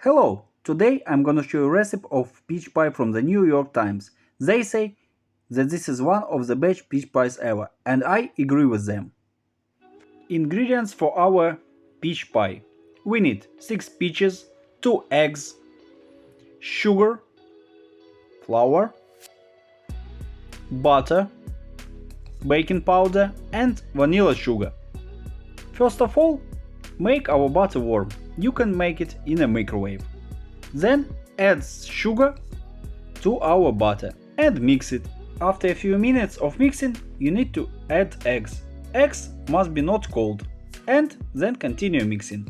Hello! Today I'm gonna show you a recipe of peach pie from the New York Times. They say that this is one of the best peach pies ever, and I agree with them. Ingredients for our peach pie. We need 6 peaches, 2 eggs, sugar, flour, butter, baking powder and vanilla sugar. First of all, make our butter warm. You can make it in a microwave. Then add sugar to our butter and mix it. After a few minutes of mixing, you need to add eggs. Eggs must be not cold, and then continue mixing.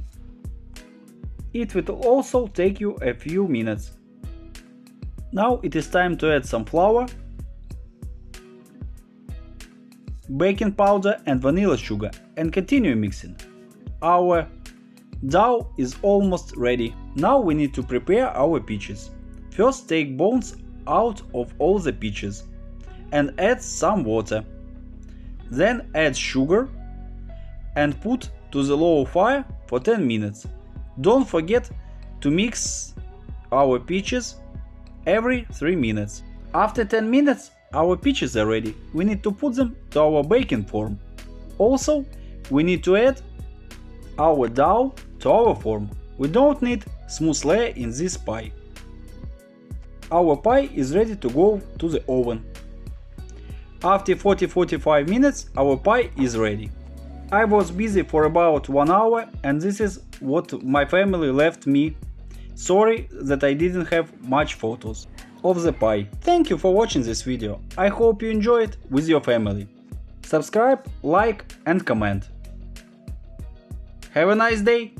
It will also take you a few minutes. Now it is time to add some flour, baking powder and vanilla sugar and continue mixing. Our dough is almost ready. Now we need to prepare our peaches. First take bones out of all the peaches and add some water. Then add sugar and put to the low fire for 10 minutes. Don't forget to mix our peaches every 3 minutes. After 10 minutes our peaches are ready. We need to put them to our baking form. Also, we need to add our dough to our form. We don't need smooth layer in this pie. Our pie is ready to go to the oven. After 40-45 minutes our pie is ready. I was busy for about 1 hour and this is what my family left me. Sorry that I didn't have much photos of the pie. Thank you for watching this video. I hope you enjoy it with your family. Subscribe, like and comment. Have a nice day!